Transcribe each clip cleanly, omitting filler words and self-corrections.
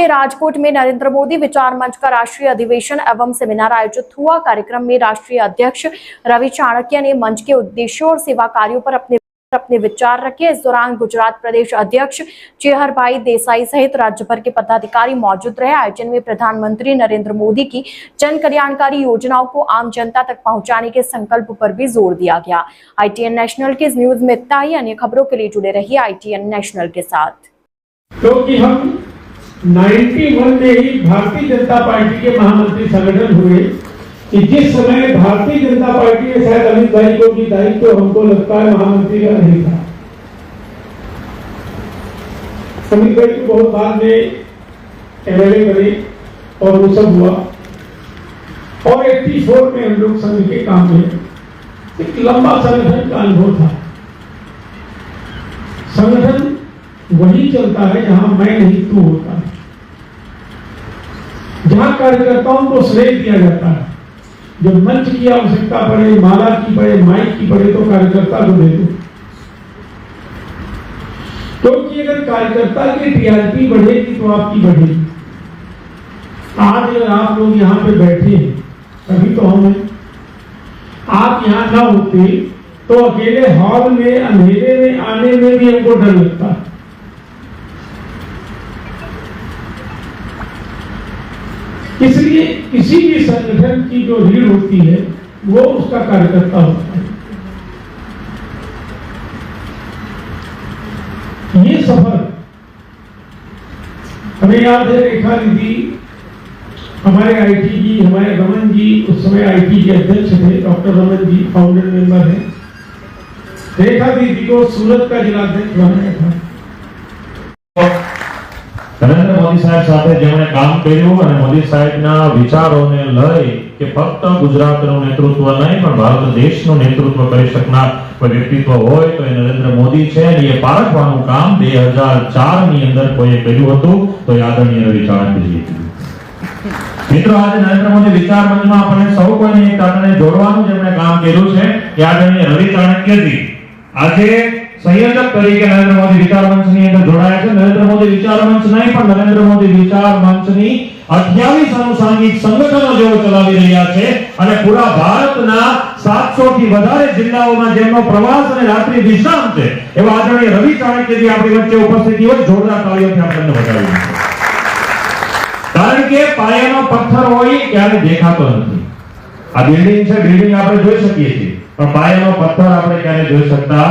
के राजकोट में नरेंद्र मोदी विचार मंच का राष्ट्रीय अधिवेशन एवं सेमिनार आयोजित हुआ। कार्यक्रम में राष्ट्रीय अध्यक्ष रवि चाणक्य ने मंच के उद्देश्यों और सेवा कार्यों पर अपने विचार रखे। इस दौरान गुजरात प्रदेश अध्यक्ष चेहरभाई देसाई सहित राज्य भर के पदाधिकारी मौजूद रहे। आयोजन में प्रधानमंत्री नरेंद्र मोदी की जन कल्याणकारी योजनाओं को आम जनता तक पहुंचाने के संकल्प पर भी जोर दिया गया। ITN नेशनल के इस न्यूज में इतना ही। अन्य खबरों के लिए जुड़े रहिए ITN नेशनल के साथ। क्योंकि हम 91 में ही भारतीय जनता पार्टी के महामंत्री संगठन हुए कि जिस समय भारतीय जनता पार्टी ने शायद अमित भाई को भी दायित्व हमको लगता है महामंत्री का नहीं था। अमित भाई को बहुत बाद में MLA बने और वो सब हुआ और 84 में हम लोग संघ के काम में एक लंबा संगठन का अनुभव था। संगठन वही चलता है जहां मैं नहीं तू होता है, जहां कार्यकर्ताओं को श्रेय दिया जाता है। जब मंच की आवश्यकता पड़े, माला की पड़े, माइक की पड़े तो कार्यकर्ता को दे दो, क्योंकि अगर कार्यकर्ता की टीआरपी बढ़ेगी तो आपकी बढ़ेगी। आज अगर आप लोग यहाँ पे बैठे हैं तभी तो हम हैं। आप यहाँ ना होते तो अकेले हॉल में अंधेरे में आने में भी हमको डर लगता है। इसलिए किसी भी संगठन की जो रीढ़ होती है वो उसका कार्यकर्ता होता है। ये सफर हमें याद है, रेखा दीदी हमारे IT जी, हमारे रमन जी उस समय IT के अध्यक्ष थे, doctor Raman ji founder member हैं। रेखा दीदी को सूरत का जिलाध्यक्ष बनाया था। नरेंद्र मोदी साहेब સાથે જેમણે કામ કર્યું અને મોદી સાહેબના વિચારોને લઈ કે ફક્ત ગુજરાતનું નેતૃત્વ નહીં પણ ભારત દેશનું નેતૃત્વ કરી શકનાર કોઈ વ્યક્તિત્વ હોય તો એ નરેન્દ્ર મોદી છે અને એ પારખવાનું કામ 2004 ની અંદર કોઈએ કર્યું હતું તો એ આદરણીય રવિ ચાણક્યજી। મિત્રો આજે નરેન્દ્ર મોદી વિચાર મંચમાં આપણે સૌ કોઈને એક તાતણે જોડવાનું જેમણે કામ કર્યું છે એ આદરણીય રવિ ચાણક્યજી આજે संयोजक तरीके नरेंद्र मोदी विचार मंच ની અંદર જોડાયા છે। नरेंद्र मोदी विचार मंच नहीं પણ नरेंद्र मोदी विचार मंच ની 28 अनुसांगिक संगठनो જેઓ ચલાવી રહ્યા છે અને પૂરા ભારતના 700 થી વધારે જિલ્લાઓમાં જેમનો પ્રવાસ અને રાત્રિ વિશ્રામ છે એવા આદરણીય રવિ ચાણક્યજી આપણી વચ્ચે ઉપસ્થિત હોય। જોરદાર તાળીઓથી આપણે વધાવીએ, કારણ કે પાયાનો પથ્થર હોય ત્યારે દેખાતો નથી। આ બિલ્ડિંગ છે, બિલ્ડિંગ આપણે જોઈ શકીએ છીએ પણ પાયાનો પથ્થર આપણે ક્યારે જોઈ શકતા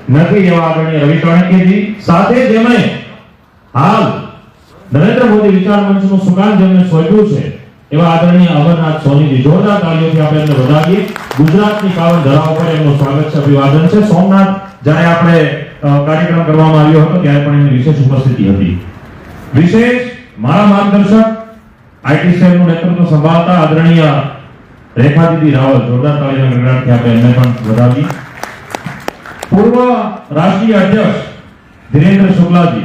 નથી। એવા આદરણીય રવિ ચાણક્યજી સાથે જેમણે હાલ નરેન્દ્ર મોદી વિચાર મંચનું સુકાન જેમણે સોંપ્યું છે એવા આદરણીય અમરનાથ સોનીજી। જોરદાર તાળીઓથી આપણે એમને વધાવીએ। ગુજરાતની પાવન ધરા ઉપર એમનું સ્વાગત છે, અભિવાદન છે। સોમનાથ જ્યારે આપણે કાર્યક્રમ કરવામાં આવ્યો હતો ત્યારે પણ એમની વિશેષ ઉપસ્થિતિ હતી। વિશેષ મારા માર્ગદર્શક IT સેલનું નેતૃત્વ સંભાળતા આદરણીય રેખા દીદી રાવલ। જોરદાર તાળીઓના ગણગણાટથી આપણે એમને પણ વધાવીએ। पूर्व राष्ट्रीय अध्यक्ष धीरेन्द्र शुक्ला जी,